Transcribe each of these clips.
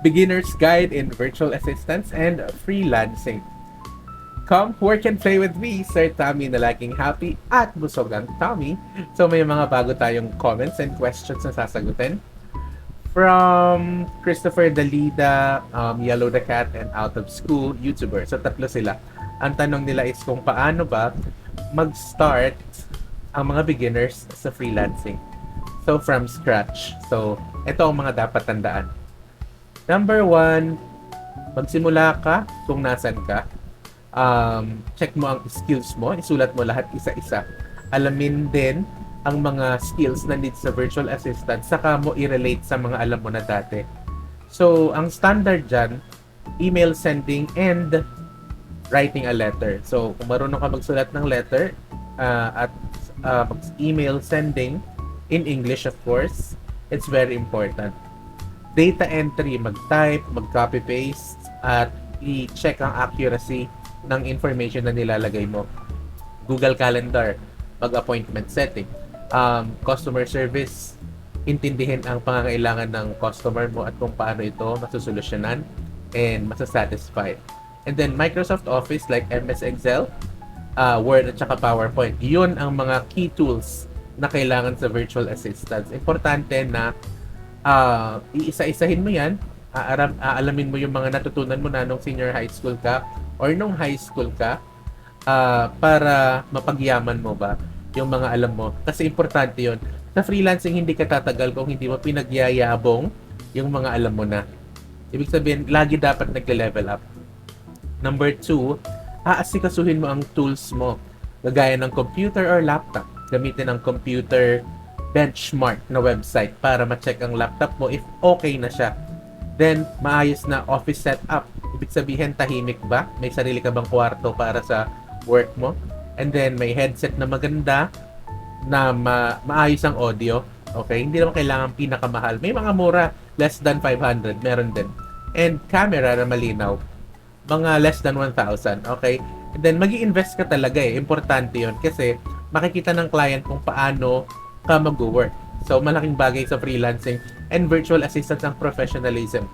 Beginner's Guide in Virtual Assistants and Freelancing. Come work and play with me, Sir Tommy na laging happy at busog ang Tommy. So may mga bago tayong comments and questions na sasagutin. From Christopher Dalida, Yellow the Cat, and Out of School YouTuber. So tatlo sila. Ang tanong nila is kung paano ba mag-start ang mga beginners sa freelancing. So from scratch. So ito ang mga dapat tandaan. Number 1, magsimula ka kung nasan ka. Check mo ang skills mo, isulat mo lahat isa-isa. Alamin din ang mga skills na need sa virtual assistant, saka mo i-relate sa mga alam mo na dati. So, ang standard dyan, email sending and writing a letter. So, kung marunong ka magsulat ng letter at email sending in English, of course, it's very important. Data entry, mag-type, mag-copy-paste, at i-check ang accuracy ng information na nilalagay mo. Google Calendar, mag-appointment setting. Customer service, intindihin ang pangangailangan ng customer mo at kung paano ito masusolusyonan and masasatisfy. And then Microsoft Office like MS Excel, Word at saka PowerPoint. Yun ang mga key tools na kailangan sa virtual assistants. Importante na iisa-isahin mo yan, aalamin mo yung mga natutunan mo na nung senior high school ka or nung high school ka para mapagyaman mo ba yung mga alam mo. Kasi importante yun. Sa freelancing, hindi ka tatagal kung hindi mo pinagyayabong yung mga alam mo na. Ibig sabihin, lagi dapat nagle-level up. Number 2, aasikasuhin mo ang tools mo. Gagaya ng computer or laptop. Gamitin ang computer benchmark na website para ma-check ang laptop mo if okay na siya. Then, maayos na office setup. Ibig sabihin, tahimik ba? May sarili ka bang kwarto para sa work mo? And then, may headset na maganda na maayos ang audio. Okay? Hindi naman kailangan pinakamahal. May mga mura, less than 500. Meron din. And camera na malinaw. Mga less than 1,000. Okay? And then, mag-i-invest ka talaga eh. Importante yon kasi makikita ng client kung paano ka mag-work. So, malaking bagay sa freelancing and virtual assistants ang professionalism.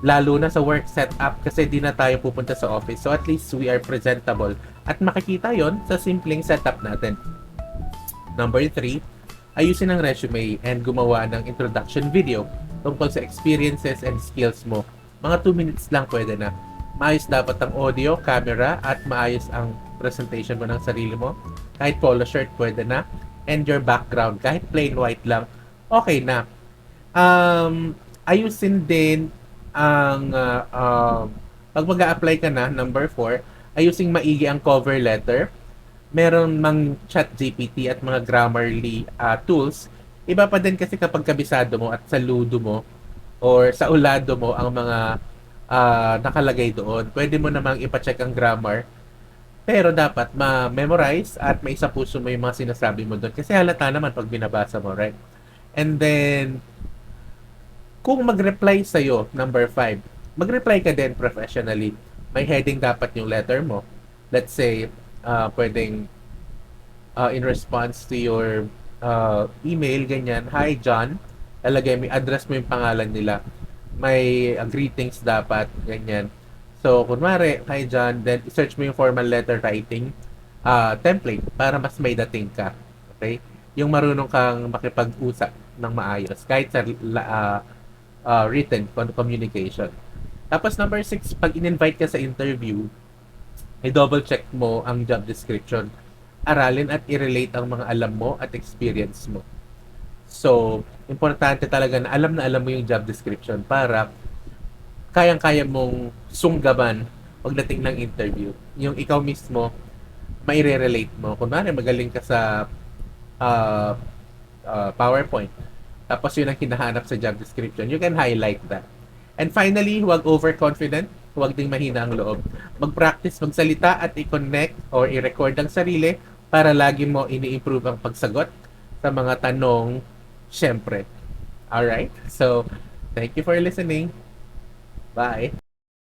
Lalo na sa work setup kasi di na tayo pupunta sa office. So, at least we are presentable. At makikita yon sa simpleng setup natin. Number 3, ayusin ang resume and gumawa ng introduction video tungkol sa experiences and skills mo. Mga 2 minutes lang pwede na. Maayos dapat ang audio, camera, at maayos ang presentation mo ng sarili mo. Kahit polo shirt pwede na. And your background, kahit plain white lang, okay na. Ayusin din ang pag mag-a-apply ka na, number 4, ayusin maigi ang cover letter. Meron mang ChatGPT at mga Grammarly tools. Iba pa din kasi kapag kabisado mo at saludo mo or sa ulado mo ang mga nakalagay doon. Pwede mo namang ipacheck ang grammar. Pero dapat ma-memorize at may isa puso mo yung mga sinasabi mo doon. Kasi halata naman pag binabasa mo, right? And then, kung mag-reply sa'yo, number 5, mag-reply ka din professionally. May heading dapat yung letter mo. Let's say, pwedeng in response to your email, ganyan, Hi John, talagay may address mo yung pangalan nila. May greetings dapat, ganyan. So, kunwari, Hi John, then search mo yung formal letter writing template para mas may dating ka. Okay? Yung marunong kang makipag-usap ng maayos kahit sa written communication. Tapos number 6, pag in-invite ka sa interview, i-double check mo ang job description. Aralin at i-relate ang mga alam mo at experience mo. So, importante talaga na alam mo yung job description para kayang-kaya mong sunggaban pagdating ng interview. Yung ikaw mismo, maire-relate mo. Kunwari, magaling ka sa PowerPoint. Tapos yun ang hinahanap sa job description. You can highlight that. And finally, huwag overconfident. Huwag ding mahina ang loob. Mag-practice, magsalita at i-connect or i-record ang sarili para lagi mo ini-improve ang pagsagot sa mga tanong, syempre. Alright? So, thank you for listening. Bye.